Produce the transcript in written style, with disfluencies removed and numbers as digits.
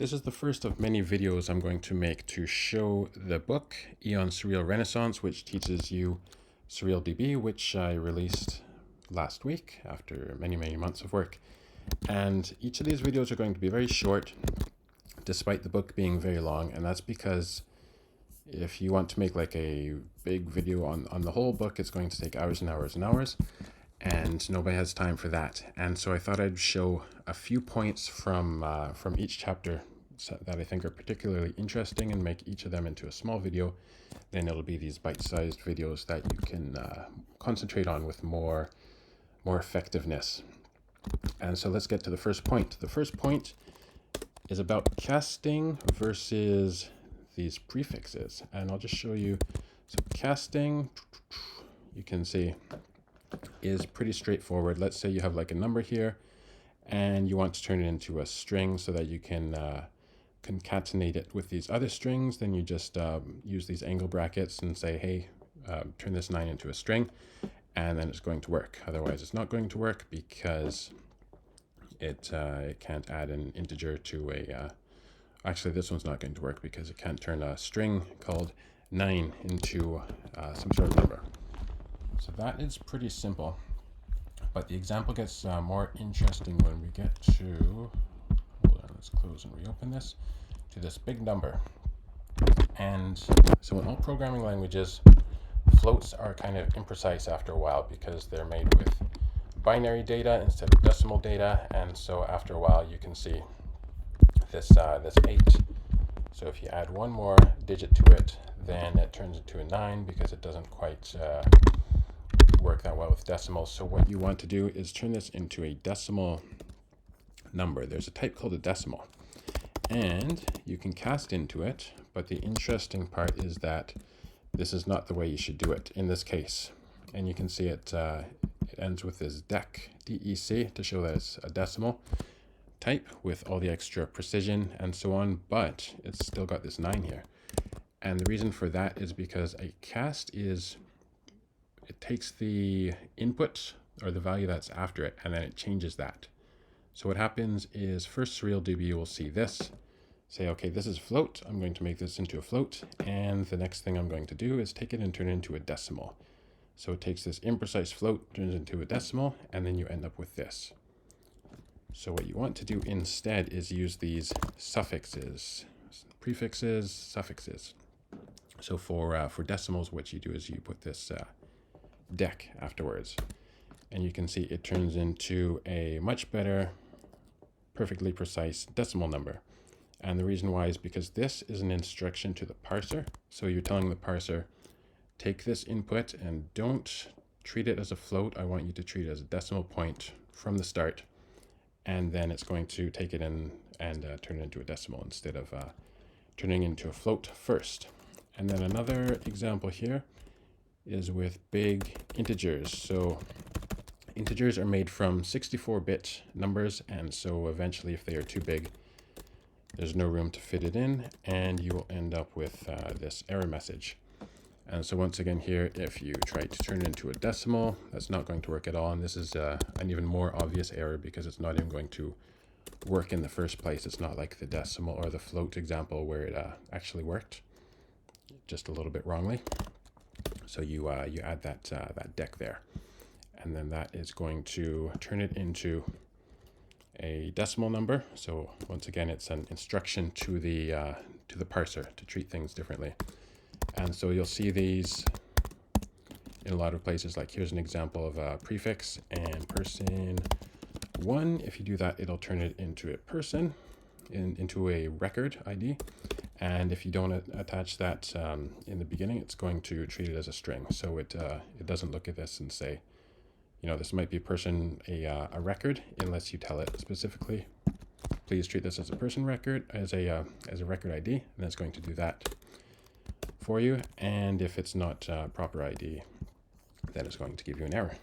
This is the first of many videos I'm going to make to show the book, Aeon Surreal Renaissance, which teaches you SurrealDB, which I released last week after many months of work. And each of these videos are going to be very short, despite the book being very long. And that's because if you want to make like a big video on the whole book, it's going to take hours and hours and hours. And nobody has time for that. And so I thought I'd show a few points from each chapter that I think are particularly interesting and make each of them into a small video. Then it'll be these bite-sized videos that you can concentrate on with more effectiveness. And so let's get to the first point. The first point is about casting versus these prefixes. And I'll just show you. So casting, you can see, is pretty straightforward. Let's say you have like a number here and you want to turn it into a string so that you can concatenate it with these other strings. Then you just use these angle brackets and say, hey, turn this 9 into a string, and then it's going to work. Otherwise it's not going to work because it can't add an integer to a actually this one's not going to work because it can't turn a string called 9 into some sort of number. So that is pretty simple, but the example gets more interesting when we get to, hold on, let's close and reopen this, to this big number. And so in all programming languages, floats are kind of imprecise after a while because they're made with binary data instead of decimal data. And so after a while you can see this 8. So if you add one more digit to it, then it turns into a 9 because it doesn't quite work that well with decimals. So what you want to do is turn this into a decimal number. There's a type called a decimal, and you can cast into it, but the interesting part is that this is not the way you should do it in this case. And you can see it ends with this DEC, D-E-C, to show that it's a decimal type with all the extra precision and so on, but it's still got this 9 here. And the reason for that is because a cast is, it takes the input or the value that's after it, and then it changes that. So what happens is first SurrealDB will see this, say, okay, this is float. I'm going to make this into a float. And the next thing I'm going to do is take it and turn it into a decimal. So it takes this imprecise float, turns it into a decimal, and then you end up with this. So what you want to do instead is use these suffixes, prefixes, suffixes. So for decimals, what you do is you put this DEC afterwards, and you can see it turns into a much better, perfectly precise decimal number. And the reason why is because this is an instruction to the parser. So you're telling the parser, take this input and don't treat it as a float. I want you to treat it as a decimal point from the start. And then it's going to take it in and turn it into a decimal instead of turning into a float first. And then another example here is with big integers. So integers are made from 64-bit numbers, and so eventually if they are too big, there's no room to fit it in, and you will end up with this error message. And so once again here, if you try to turn it into a decimal, that's not going to work at all. And this is an even more obvious error because it's not even going to work in the first place. It's not like the decimal or the float example where it actually worked, just a little bit wrongly. So you add that DEC there, and then that is going to turn it into a decimal number. So once again, it's an instruction to the parser to treat things differently. And so you'll see these in a lot of places. Like here's an example of a prefix and person 1. If you do that, it'll turn it into a person, into a record ID. And if you don't attach that in the beginning, it's going to treat it as a string. So it doesn't look at this and say, you know, this might be person a record, unless you tell it specifically, please treat this as a person record, as a record ID, and it's going to do that for you. And if it's not proper ID, then it's going to give you an error.